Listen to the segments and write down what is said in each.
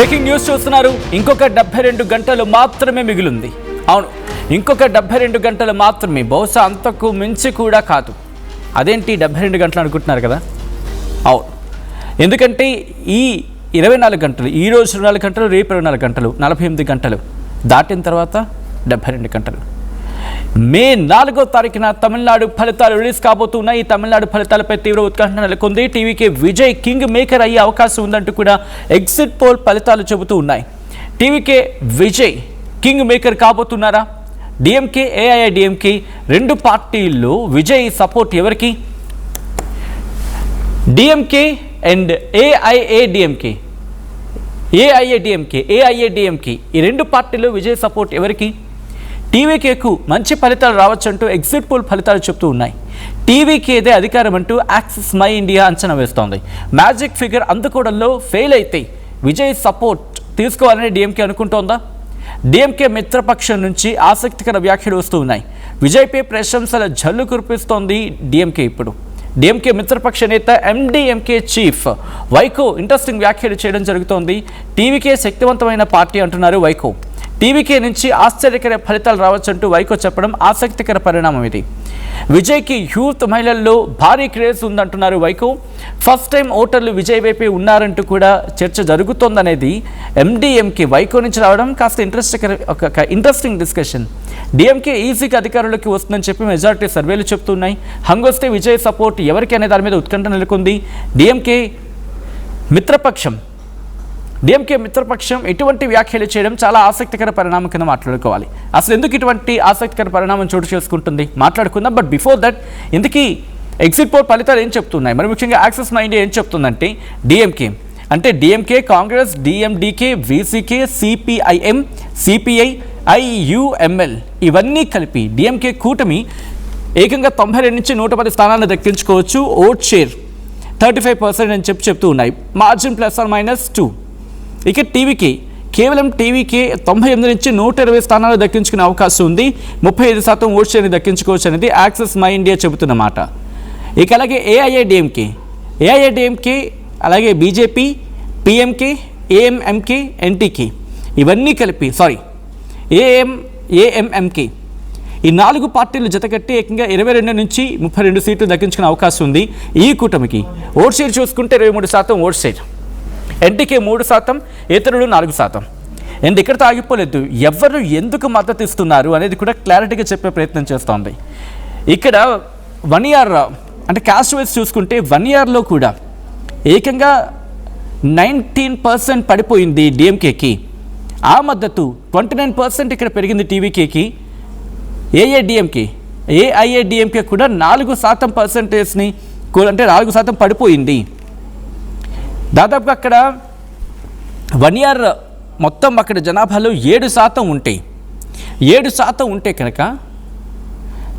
Breaking news చూస్తున్నారు. ఇంకొక 72 గంటలు మాత్రమే మిగిలింది. అవును, ఇంకొక 72 గంటలు మాత్రమే, బహుశా అంతకు మించి కూడా కాదు. అదేంటి 72 గంటలు అనుకుంటున్నారు కదా? అవును, ఎందుకంటే ఈ 24 గంటలు, ఈ రోజు 24 గంటలు, రేపు 24 గంటలు, 48 గంటలు దాటిన తర్వాత 72 గంటలు. మే 4వ తారీఖున తమిళనాడు ఫలితాలు రిలీజ్ కాబోతున్నాయి. ఈ తమిళనాడు ఫలితాలపై తీవ్ర ఉత్కంఠ నెలకొంది. టీవీకే విజయ్ కింగ్ మేకర్ అయ్యే అవకాశం ఉందంటూ కూడా ఎగ్జిట్ పోల్ ఫలితాలు చెబుతూ ఉన్నాయి. టీవీకే విజయ్ కింగ్ మేకర్ కాబోతున్నారా? డిఎంకే, ఏఐఏడిఎంకే రెండు పార్టీల్లో విజయ్ సపోర్ట్ ఎవరికి? డిఎంకే అండ్ ఏఐఏడిఎంకే ఈ రెండు పార్టీల్లో విజయ్ సపోర్ట్ ఎవరికి? టీవీకేకు మంచి ఫలితాలు రావచ్చంటూ ఎగ్జిట్ పోల్ ఫలితాలు చెప్తూ ఉన్నాయి. టీవీకేదే అధికారం అంటూ యాక్సిస్ మై ఇండియా అంచనా వేస్తోంది. మ్యాజిక్ ఫిగర్ అందుకోవడంలో ఫెయిల్ అయితే విజయ్ సపోర్ట్ తీసుకోవాలని డిఎంకే అనుకుంటోందా? డిఎంకే మిత్రపక్షం నుంచి ఆసక్తికర వ్యాఖ్యలు వస్తూ ఉన్నాయి. విజయ్పై ప్రశంసల జల్లు కురిపిస్తోంది డిఎంకే. ఇప్పుడు డిఎంకే మిత్రపక్ష నేత ఎండిఎంకే చీఫ్ వైకో ఇంట్రెస్టింగ్ వ్యాఖ్యలు చేయడం జరుగుతోంది. టీవీకే శక్తివంతమైన పార్టీ అంటున్నారు వైకో. టీవీకే నుంచి ఆశ్చర్యకర ఫలితాలు రావచ్చంటూ వైకో చెప్పడం ఆసక్తికర పరిణామం. ఇది విజయ్కి యూత్ మహిళల్లో భారీ క్రేజ్ ఉందంటున్నారు వైకో. ఫస్ట్ టైం ఓటర్లు విజయ్ వైపే ఉన్నారంటూ కూడా చర్చ జరుగుతోందనేది ఎండిఎంకే వైకో నుంచి రావడం కాస్త ఇంట్రెస్టింగ్ డిస్కషన్. డిఎంకే ఈజీగా అధికారంలోకి వస్తుందని చెప్పి మెజారిటీ సర్వేలు చెప్తున్నాయి. హంగొస్తే విజయ్ సపోర్ట్ ఎవరికి అనే దాని మీద ఉత్కంఠ నెలకొంది. డిఎంకే మిత్రపక్షం ఇటువంటి వ్యాఖ్యలు చేయడం చాలా ఆసక్తికర పరిణామం కింద మాట్లాడుకోవాలి. అసలు ఎందుకు ఇటువంటి ఆసక్తికర పరిణామం చోటు చేసుకుంటుంది మాట్లాడుకుందాం. బట్ బిఫోర్ దట్, ఇందుకీ ఎగ్జిట్ పోల్ ఫలితాలు ఏం చెప్తున్నాయి? మరి ముఖ్యంగా యాక్సిస్ మై ఇండియా ఏం చెప్తుందంటే DMK, Congress, DMDK, VCK, CPIM, CPI, IUML ఇవన్నీ కలిపి డిఎంకే కూటమి ఏకంగా 92 నుంచి 110 స్థానాలను దక్కించుకోవచ్చు. ఓట్ షేర్ 35% అని చెప్తూ ఉన్నాయి. మార్జిన్ ±2. ఇక టీవీకే 98 నుంచి 120 స్థానాలు దక్కించుకునే అవకాశం ఉంది. 35% ఓట్ షేర్ని దక్కించుకోవచ్చు అనేది యాక్సిస్ మై ఇండియా చెబుతున్న మాట. ఇక అలాగే ఏఐఏడిఎంకే, అలాగే బీజేపీ, పిఎంకే, ఏఎంఎంకే, ఎన్టీకే ఇవన్నీ కలిపి ఏఎంఎంకే ఈ 4 పార్టీలు జతకట్టి ఏకంగా 22 నుంచి 32 సీట్లు దక్కించుకునే అవకాశం ఉంది ఈ కూటమికి. ఓట్ షేర్ చూసుకుంటే 23% ఓట్ షేర్, ఎన్టీకే 3%, ఇతరులు 4%. అండ్ ఇక్కడితో ఆగిపోలేదు. ఎవరు ఎందుకు మద్దతు ఇస్తున్నారు అనేది కూడా క్లారిటీగా చెప్పే ప్రయత్నం చేస్తోంది. ఇక్కడ 1 ఇయర్ అంటే క్యాస్ట్ వైజ్ చూసుకుంటే 1 ఇయర్లో కూడా ఏకంగా 19% పడిపోయింది డిఎంకేకి. ఆ మద్దతు 29% ఇక్కడ పెరిగింది టీవీకేకి. ఏఐఏడిఎంకే కూడా 4%ని అంటే 4% పడిపోయింది. దాదాపుగా అక్కడ 1 ఇయర్ మొత్తం అక్కడ జనాభాలో 7% ఉంటాయి. 7% ఉంటే కనుక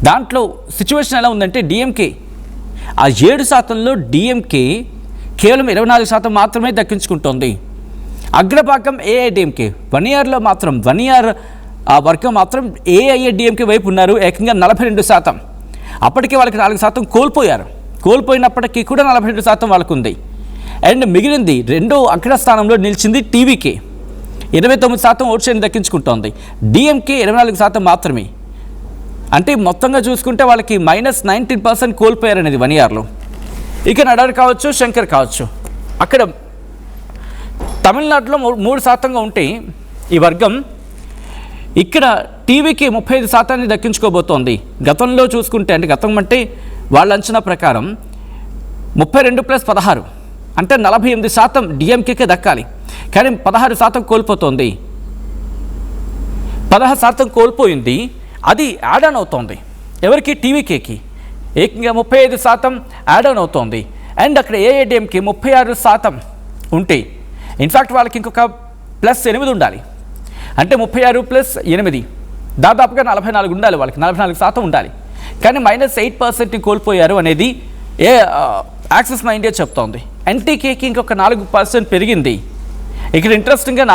దాంట్లో సిచ్యువేషన్ ఎలా ఉందంటే డిఎంకే ఆ 7%లో డిఎంకే కేవలం 24% మాత్రమే దక్కించుకుంటోంది. అగ్రభాగం ఏఐడిఎంకే 1 ఇయర్లో మాత్రం 1 ఇయర్ ఆ వర్గం మాత్రం ఏఐఏడిఎంకే వైపు ఉన్నారు. ఏకంగా 42%. అప్పటికే వాళ్ళకి 4% కోల్పోయినప్పటికీ కూడా 42% వాళ్ళకు ఉంది. అండ్ మిగిలింది రెండో అగ్రస్థానంలో నిలిచింది టీవీకే. 29% ఓట్ షేర్ని దక్కించుకుంటోంది. డిఎంకే 24% మాత్రమే. అంటే మొత్తంగా చూసుకుంటే వాళ్ళకి -19% కోల్పోయారనేది 1 ఇయర్లో. ఇక నడారు కావచ్చు, శంకర్ కావచ్చు, అక్కడ తమిళనాడులో 3%గా ఉంటే ఈ వర్గం, ఇక్కడ టీవీకి 35% దక్కించుకోబోతోంది. గతంలో చూసుకుంటే గతం అంటే వాళ్ళ అంచనా ప్రకారం 32+16 అంటే 48% డిఎంకేకే దక్కాలి. కానీ 16% కోల్పోతోంది. 16% కోల్పోయింది. అది యాడ్ ఆన్ అవుతోంది ఎవరికి? టీవీకేకి. ఏకంగా 35% యాడ్ ఆన్ అవుతోంది. అండ్ అక్కడ ఏఐడిఎంకే 36% ఉంటే ఇన్ఫ్యాక్ట్ వాళ్ళకి ఇంకొక +8 ఉండాలి. అంటే 36+8 దాదాపుగా 44 ఉండాలి. వాళ్ళకి 44% ఉండాలి. కానీ -8% కోల్పోయారు అనేది యాక్సిస్ మై ఇండియా చెప్తోంది. ఎన్టీకేకి ఇంకొక 4% పెరిగింది. ఇక్కడ ఇంట్రెస్టింగ్గా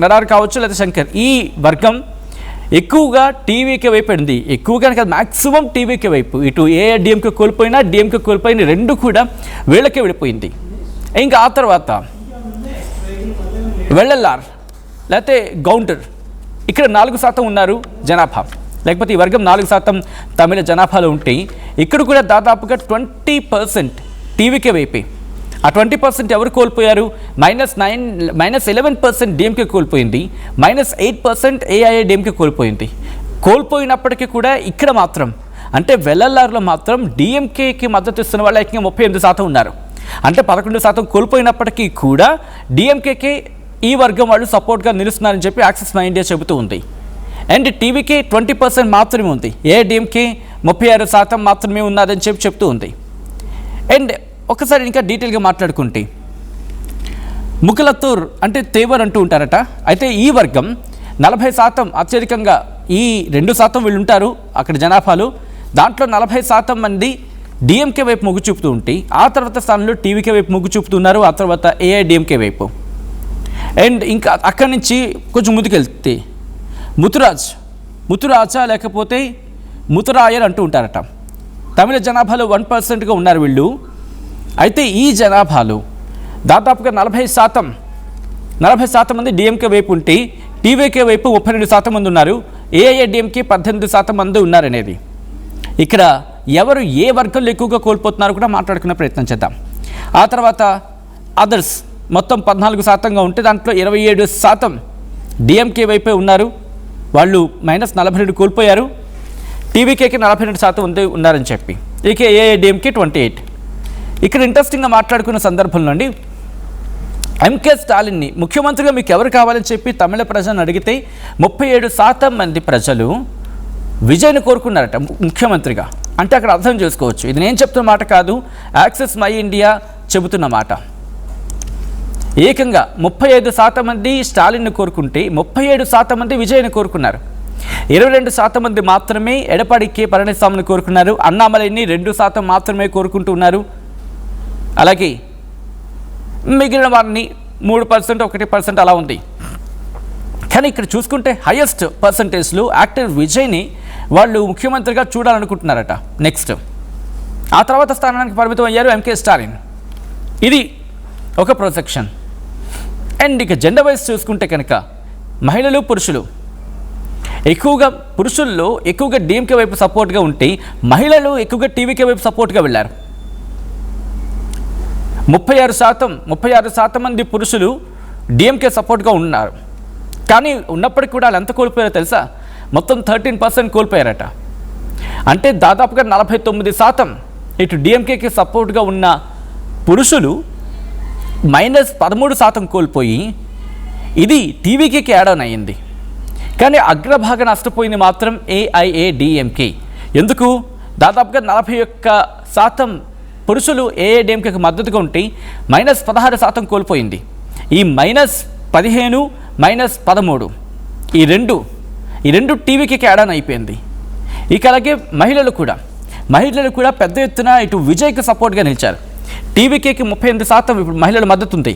నడారు కావచ్చు లేదా శంకర్, ఈ వర్గం ఎక్కువగా టీవీకే వైపు పడింది. ఎక్కువగా కాదు, మ్యాక్సిమం టీవీకే వైపు. ఇటు ఏఐడిఎంకే కోల్పోయినా డిఎంకే కోల్పోయిన రెండు కూడా వీళ్ళకే విడిపోయింది. ఇంకా ఆ తర్వాత వెల్లల్లార్ లేకపోతే గౌంటర్ ఇక్కడ 4% ఉన్నారు జనాభా, లేకపోతే ఈ వర్గం 4% తమిళ జనాభాలో ఉంటే ఇక్కడ కూడా దాదాపుగా 20% టీవీకే వైపే. ఆ 20% ఎవరు కోల్పోయారు? -11% డిఎంకే కోల్పోయింది, -8% ఏఐఏడిఎంకే కోల్పోయింది. కోల్పోయినప్పటికీ కూడా ఇక్కడ మాత్రం అంటే వెల్లల్లార్లో మాత్రం డిఎంకేకి మద్దతు ఇస్తున్న వాళ్ళు ఏకంగా 38% ఉన్నారు. అంటే 11% కోల్పోయినప్పటికీ కూడా డిఎంకేకి ఈ వర్గం వాళ్ళు సపోర్ట్గా నిలుస్తున్నారని చెప్పి యాక్సిస్ మై ఇండియా చెబుతూ ఉంది. అండ్ టీవీకి 20% మాత్రమే ఉంది, ఏఐడిఎంకే 36% మాత్రమే ఉన్నదని చెప్పి చెప్తూ ఉంది. అండ్ ఒకసారి ఇంకా డీటెయిల్గా మాట్లాడుకుంటే ముకలత్తూర్ అంటే తేవర్ అంటూ ఉంటారట. అయితే ఈ వర్గం 40% అత్యధికంగా, ఈ 2% వీళ్ళు ఉంటారు అక్కడ జనాభాలో, దాంట్లో 40% మంది డిఎంకే వైపు మొగ్గు చూపుతూ ఉంటే ఆ తర్వాత స్థానంలో టీవీకే వైపు మొగ్గు చూపుతున్నారు, ఆ తర్వాత ఏఐడిఎంకే వైపు. అండ్ ఇంకా అక్కడి నుంచి కొంచెం ముందుకెళ్తే ముతురాజా లేకపోతే ముతురాయర్ అంటూ ఉంటారట. తమిళ జనాభాలో 1%గా ఉన్నారు వీళ్ళు. అయితే ఈ జనాభాలో దాదాపుగా 40% మంది డిఎంకే వైపు ఉంటే టీవీకే వైపు 32% మంది ఉన్నారు, ఏఐఏడిఎంకే 18% మంది ఉన్నారనేది. ఇక్కడ ఎవరు ఏ వర్గంలో ఎక్కువగా కోల్పోతున్నారో కూడా మాట్లాడుకునే ప్రయత్నం చేద్దాం. ఆ తర్వాత అదర్స్ మొత్తం 14%గా ఉంటే దాంట్లో 27% డిఎంకే వైపే ఉన్నారు, వాళ్ళు -42 కోల్పోయారు. టీవీకేకి 42% ఉన్నారని చెప్పి, ఇక ఏఐడిఎంకే 28. ఇక్కడ ఇంట్రెస్టింగ్గా మాట్లాడుకున్న సందర్భంలో అండి ఎంకే స్టాలిన్ని ముఖ్యమంత్రిగా మీకు ఎవరు కావాలని చెప్పి తమిళ ప్రజలను అడిగితే 37% మంది ప్రజలు విజయ్ని కోరుకున్నారట ముఖ్యమంత్రిగా. అంటే అక్కడ అర్థం చేసుకోవచ్చు, ఇది నేను చెప్తున్న మాట కాదు, యాక్సిస్ మై ఇండియా చెబుతున్న మాట. ఏకంగా 35% మంది స్టాలిన్ని కోరుకుంటే 37% మంది విజయ్ని కోరుకున్నారు. 22% మంది మాత్రమే ఎడపాడి కే పళనిస్వామిని కోరుకున్నారు. అన్నామలైని 2% మాత్రమే కోరుకుంటూ ఉన్నారు. అలాగే మిగిలిన వారిని 3%, 1% అలా ఉంది. కానీ ఇక్కడ చూసుకుంటే హైయెస్ట్ పర్సంటేజ్లో యాక్టర్ విజయ్ని వాళ్ళు ముఖ్యమంత్రిగా చూడాలనుకుంటున్నారట. నెక్స్ట్ ఆ తర్వాత స్థానానికి పరిమితం అయ్యారు ఎంకే స్టాలిన్. ఇది ఒక ప్రొజెక్షన్. అండ్ ఇక జెండర్ వైజ్ చూసుకుంటే కనుక మహిళలు పురుషులు పురుషుల్లో ఎక్కువగా డిఎంకే వైపు సపోర్ట్గా ఉంటే మహిళలు ఎక్కువగా టీవీకే వైపు సపోర్ట్గా వెళ్ళారు. 36% మంది పురుషులు డిఎంకే సపోర్ట్గా ఉన్నారు. కానీ ఉన్నప్పటికీ కూడా వాళ్ళు ఎంత కోల్పోయారో తెలుసా? మొత్తం 13% కోల్పోయారట. అంటే దాదాపుగా 49% ఇటు డిఎంకేకి సపోర్ట్గా ఉన్న పురుషులు -13% కోల్పోయి ఇది టీవీకి యాడ్ ఆన్ అయ్యింది. కానీ అగ్రభాగ నష్టపోయింది మాత్రం ఏఐఏడిఎంకే. ఎందుకు? దాదాపుగా 41% పురుషులు ఏఐడిఎంకేకి మద్దతుగా ఉంటే -16% కోల్పోయింది. ఈ -15, -13 ఈ రెండు టీవీకి యాడ్ ఆన్ అయిపోయింది. ఇక అలాగే మహిళలు కూడా పెద్ద ఎత్తున ఇటు విజయ్కి సపోర్ట్గా నిలిచారు. టీవీకేకి 38% ఇప్పుడు మహిళల మద్దతు ఉంది.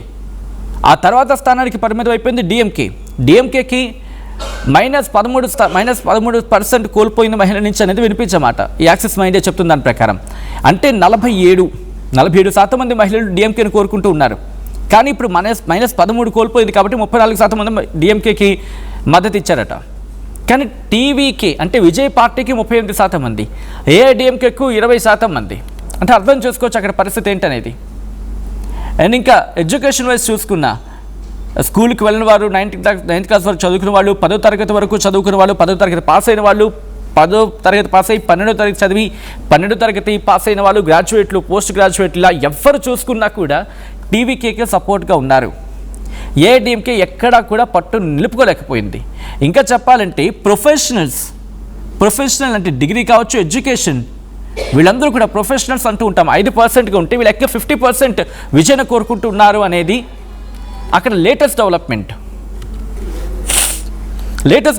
ఆ తర్వాత స్థానానికి పరిమితం అయిపోయింది డిఎంకేకి -13% కోల్పోయింది మహిళల నుంచి అనేది వినిపించమాట ఈ యాక్సిస్ మై ఇండియా చెప్తున్న దాని ప్రకారం. అంటే 47% మంది మహిళలు డిఎంకేని కోరుకుంటూ ఉన్నారు. కానీ ఇప్పుడు -13 కోల్పోయింది కాబట్టి 34% మంది డిఎంకేకి మద్దతు ఇచ్చారట. కానీ టీవీకి అంటే విజయ్ పార్టీకి 38% మంది, ఏఐడిఎంకేకు 20% మంది. అంటే అర్థం చేసుకోవచ్చు అక్కడ పరిస్థితి ఏంటనేది. అండ్ ఇంకా ఎడ్యుకేషన్ వైజ్ చూసుకున్న స్కూల్కి వెళ్ళిన వారు, 9th క్లాస్ వరకు చదువుకున్న వాళ్ళు, 10వ తరగతి వరకు చదువుకున్న వాళ్ళు, 10వ తరగతి పాస్ అయిన వాళ్ళు, 10వ తరగతి పాస్ అయ్యి 12వ తరగతి చదివి 12వ తరగతి పాస్ అయిన వాళ్ళు, గ్రాడ్యుయేట్లు, పోస్ట్ గ్రాడ్యుయేట్లు, ఇలా ఎవరు చూసుకున్నా కూడా టీవీకేకే సపోర్ట్గా ఉన్నారు. ఏఐడిఎంకే ఎక్కడా కూడా పట్టు నిలుపుకోలేకపోయింది. ఇంకా చెప్పాలంటే ప్రొఫెషనల్ అంటే డిగ్రీ కావచ్చు, ఎడ్యుకేషన్, వీళ్ళందరూ కూడా ప్రొఫెషనల్స్ అంటూ ఉంటాం. 5%గా ఉంటే వీళ్ళు ఎక్కువ 50% విజయను కోరుకుంటున్నారు అనేది అక్కడ లేటెస్ట్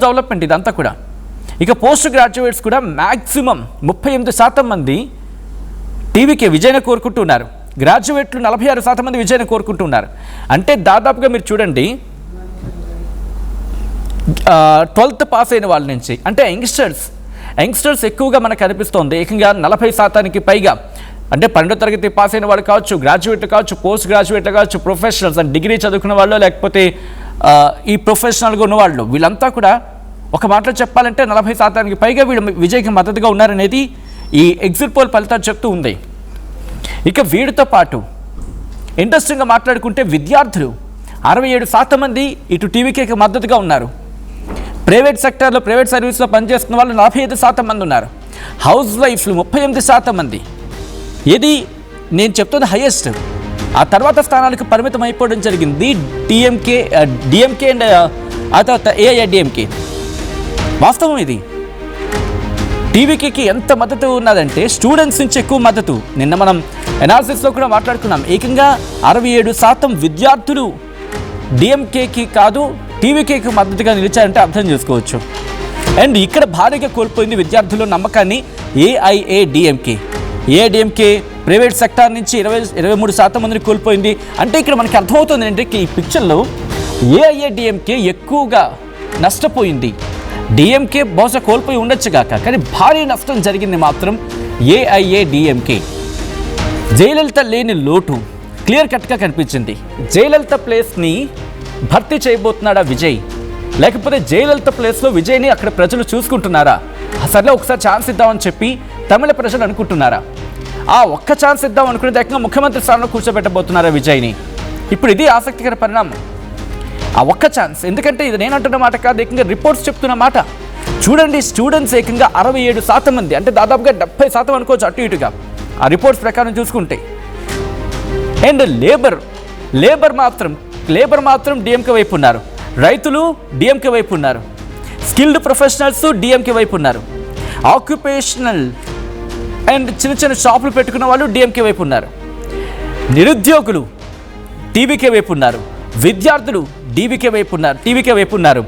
డెవలప్మెంట్ ఇదంతా కూడా. ఇక పోస్ట్ గ్రాడ్యుయేట్స్ కూడా మ్యాక్సిమం 38% మంది టీవీకే విజయను కోరుకుంటున్నారు. గ్రాడ్యుయేట్లు 46% మంది విజయను కోరుకుంటున్నారు. అంటే దాదాపుగా మీరు చూడండి 12th పాస్ అయిన వాళ్ళ నుంచి అంటే యంగ్స్టర్స్ ఎక్కువగా మనకు కనిపిస్తోంది. ఏకంగా 40%కి పైగా అంటే 12వ తరగతి పాస్ అయిన వాళ్ళు కావచ్చు, గ్రాడ్యుయేట్లు కావచ్చు, పోస్ట్ గ్రాడ్యుయేట్లు కావచ్చు, ప్రొఫెషనల్స్ అంటే డిగ్రీ చదువుకున్న వాళ్ళు, లేకపోతే ఈ ప్రొఫెషనల్గా ఉన్నవాళ్ళు వీళ్ళంతా కూడా ఒక మాటలో చెప్పాలంటే 40% పైగా వీళ్ళు విజయ్కి మద్దతుగా ఉన్నారనేది ఈ ఎగ్జిట్ పోల్ ఫలితాలు చెప్తూ ఉంది. ఇక వీడితో పాటు ఇంట్రెస్టింగ్గా మాట్లాడుకుంటే విద్యార్థులు 67% మంది ఇటు టీవీకేకి మద్దతుగా ఉన్నారు. ప్రైవేట్ సెక్టార్లో ప్రైవేట్ సర్వీస్లో పనిచేస్తున్న వాళ్ళు 45% మంది ఉన్నారు. హౌస్ వైఫ్లు 38% మంది. ఇది నేను చెప్తుంది హైయెస్ట్. ఆ తర్వాత స్థానాలకు పరిమితం అయిపోవడం జరిగింది డిఎంకే అండ్ ఆ తర్వాత ఏఐఏడిఎంకే. వాస్తవం ఇది. టీవీకేకి ఎంత మద్దతు ఉన్నదంటే స్టూడెంట్స్ నుంచి ఎక్కువ మద్దతు. నిన్న మనం ఎనాలిసిస్లో కూడా మాట్లాడుకున్నాం. ఏకంగా 67% విద్యార్థులు డిఎంకేకి కాదు టీవీకేకి మద్దతుగా నిలిచారంటే అర్థం చేసుకోవచ్చు. అండ్ ఇక్కడ భారీగా కోల్పోయింది విద్యార్థుల నమ్మకాన్ని ఏఐఏడిఎంకే ప్రైవేట్ సెక్టార్ నుంచి 23% మందిని కోల్పోయింది. అంటే ఇక్కడ మనకి అర్థమవుతుంది అంటే ఈ పిక్చర్లో ఏఐఏడిఎంకే ఎక్కువగా నష్టపోయింది. డిఎంకే బహుశా కోల్పోయి ఉండొచ్చుగాక, కానీ భారీ నష్టం జరిగింది మాత్రం ఏఐఏడిఎంకే. జయలలిత లేని లోటు క్లియర్ కట్గా కనిపించింది. జయలలిత ప్లేస్ని భర్తీ చేయబోతున్నాడా విజయ్, లేకపోతే జయలలిత ప్లేస్లో విజయ్ని అక్కడ ప్రజలు చూసుకుంటున్నారా? సర్లే ఒకసారి ఛాన్స్ ఇద్దామని చెప్పి తమిళ ప్రజలు అనుకుంటున్నారా? ఆ ఒక్క ఛాన్స్ ఇద్దాం అనుకునేది ఏకంగా ముఖ్యమంత్రి స్థానంలో కూర్చోబెట్టబోతున్నారా విజయ్ని? ఇప్పుడు ఇది ఆసక్తికర పరిణామం. ఆ ఒక్క ఛాన్స్, ఎందుకంటే ఇది నేను అంటున్న మాట కాదు, ఏకంగా రిపోర్ట్స్ చెప్తున్న మాట. చూడండి, స్టూడెంట్స్ ఏకంగా 67% మంది, అంటే దాదాపుగా 70% అనుకోవచ్చు అటు ఇటుగా ఆ రిపోర్ట్స్ ప్రకారం చూసుకుంటే. అండ్ లేబర్ మాత్రం డిఎంకే వైపు ఉన్నారు. రైతులు డిఎంకే వైపు ఉన్నారు. స్కిల్డ్ ప్రొఫెషనల్స్ డిఎంకే వైపు ఉన్నారు. ఆక్యుపేషనల్ అండ్ చిన్న షాపులు పెట్టుకున్న వాళ్ళు డిఎంకే వైపు ఉన్నారు. నిరుద్యోగులు టీవీకే వైపు ఉన్నారు. విద్యార్థులు టీవీకే వైపు ఉన్నారు.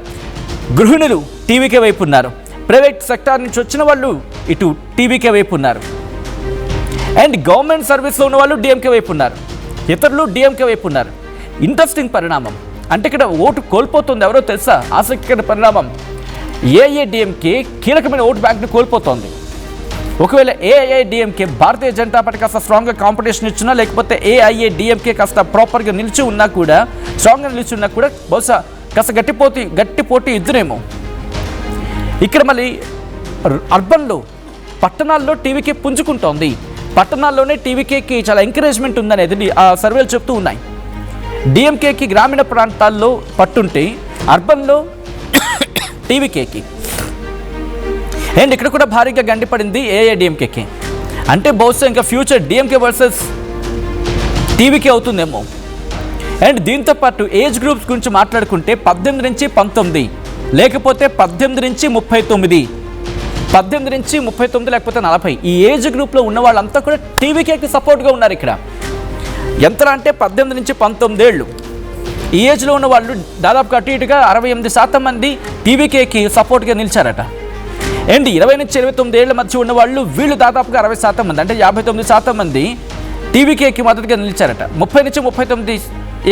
గృహిణులు టీవీకే వైపు ఉన్నారు. ప్రైవేట్ సెక్టార్ నుంచి వచ్చిన వాళ్ళు ఇటు టీవీకే వైపు ఉన్నారు. అండ్ గవర్నమెంట్ సర్వీస్లో ఉన్న వాళ్ళు డిఎంకే వైపు ఉన్నారు. ఇతరులు డిఎంకే వైపు ఉన్నారు. ఇంట్రెస్టింగ్ పరిణామం. అంటే ఇక్కడ ఓటు కోల్పోతుంది ఎవరో తెలుసా? ఆసక్తికర పరిణామం. ఏఐఏడిఎంకే కీలకమైన ఓటు బ్యాంక్ను కోల్పోతోంది. ఒకవేళ ఏఐఏడిఎంకే భారతీయ జనతా పార్టీ కాస్త స్ట్రాంగ్గా కాంపిటీషన్ ఇచ్చినా, లేకపోతే ఏఐఏడిఎంకే కాస్త ప్రాపర్గా నిలిచి ఉన్నా కూడా, స్ట్రాంగ్గా నిలిచి ఉన్నా కూడా బహుశా కాస్త గట్టి పోటీ ఇద్దరేమో. ఇక్కడ మళ్ళీ అర్బన్లో పట్టణాల్లో టీవీకే పుంజుకుంటోంది. పట్టణాల్లోనే టీవీకేకి చాలా ఎంకరేజ్మెంట్ ఉందనేది ఆ సర్వేలు చెప్తూ ఉన్నాయి. డిఎంకేకి గ్రామీణ ప్రాంతాల్లో పట్టుంటే అర్బన్లో టీవీకేకి. అండ్ ఇక్కడ కూడా భారీగా గండిపడింది ఏఐఏడిఎంకేకి. అంటే బహుశా ఇంకా ఫ్యూచర్ డిఎంకే వర్సెస్ టీవీకే అవుతుందేమో. అండ్ దీంతో పాటు ఏజ్ గ్రూప్స్ గురించి మాట్లాడుకుంటే 18 నుంచి 19, లేకపోతే 18 నుంచి 39, 18 నుంచి 39 లేకపోతే 40, ఈ ఏజ్ గ్రూప్లో ఉన్న వాళ్ళంతా కూడా టీవీకేకి సపోర్ట్గా ఉన్నారు. ఇక్కడ ఎంతలా అంటే 18 నుంచి 19 ఏళ్ళు ఈ ఏజ్లో ఉన్న వాళ్ళు దాదాపుగా అటు ఇటుగా 68% మంది టీవీకేకి సపోర్ట్గా నిలిచారట. అండ్ 20 నుంచి 29 ఏళ్ల మధ్య ఉన్న వాళ్ళు వీళ్ళు దాదాపుగా 60% మంది, అంటే 59% మంది టీవీకేకి మద్దతుగా నిలిచారట. 30 నుంచి 39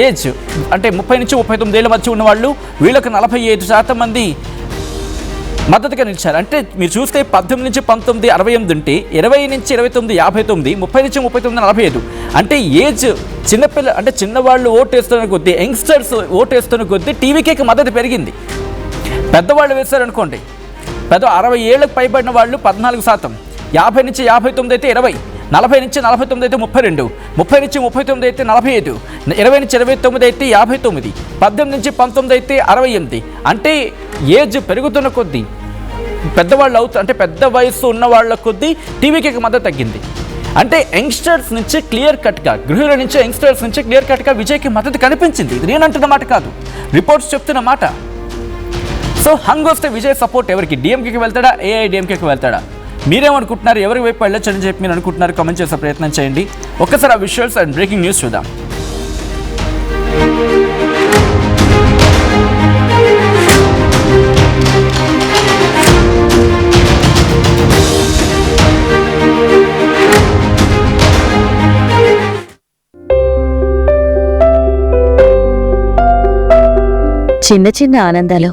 ఏజ్, అంటే 30 నుంచి 39 ఏళ్ల మధ్య ఉన్న వాళ్ళు వీళ్ళకి 45% మంది మద్దతుగా నిలిచారు. అంటే మీరు చూస్తే 18 నుంచి 19 68 ఉంటే, 20 నుంచి 29 59, 30 నుంచి 39 45. అంటే ఏజ్ చిన్నపిల్ల, అంటే చిన్నవాళ్ళు ఓటేస్తున్న కొద్దీ, యంగ్స్టర్స్ ఓటేస్తున్న కొద్దీ టీవీకేకి మద్దతు పెరిగింది. పెద్దవాళ్ళు వేశారనుకోండి, 60 ఏళ్ళకు పైబడిన వాళ్ళు 14%, 50 నుంచి 59 అయితే 20, 40 నుంచి 49 అయితే 32, 30 నుంచి 39 అయితే 45, 20 నుంచి 29 అయితే 59, 18 నుంచి 19 అయితే 68. అంటే ఏజ్ పెరుగుతున్న కొద్దీ పెద్దవాళ్ళు అంటే పెద్ద వయసు ఉన్న వాళ్ళ కొద్దీ టీవీకి మద్దతు తగ్గింది. అంటే యంగ్స్టర్స్ నుంచి క్లియర్ కట్గా, గృహిణుల నుంచి యంగ్స్టర్స్ నుంచి క్లియర్ కట్గా విజయ్కి మద్దతు కనిపించింది. ఇది నేను అంటున్న మాట కాదు, రిపోర్ట్స్ చెప్తున్న మాట. సో హంగ్ వస్తే విజయ్ సపోర్ట్ ఎవరికి? డిఎంకేకి వెళ్తాడా, ఏఐడిఎంకేకి వెళ్తాడా? మీరేమనుకుంటున్నారు? ఎవరి వైపు వెళ్ళొచ్చని చెప్పి మీరు అనుకుంటున్నారు? కామెంట్ చేసే ప్రయత్నం చేయండి. ఒక్కసారి ఆ విజువల్స్ అండ్ బ్రేకింగ్ న్యూస్ చూద్దాం. చిన్న చిన్న ఆనందాలు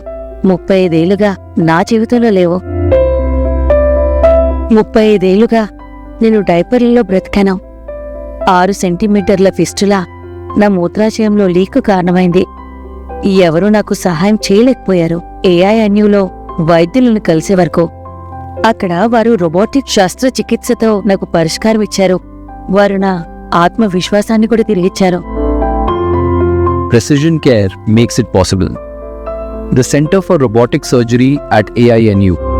35 ఏళ్లుగా నా జీవితంలో లేవు. 35 ఏళ్లుగా నేను డైపర్లలో బ్రతికాను. 6 సెంటీమీటర్ల ఫిస్టులా నా మూత్రాశయంలో లీకు కారణమైంది. ఎవరూ నాకు సహాయం చేయలేకపోయారు. ఏఐఎన్యూలో వైద్యులను కలిసే వరకు అక్కడ వారు రోబోటిక్ శస్త్రచికిత్సతో నాకు పరిష్కారం ఇచ్చారు. వారు నా ఆత్మవిశ్వాసాన్ని కూడా తిరిగిచ్చారు. Precision care makes it possible. The Center for Robotic Surgery at AINU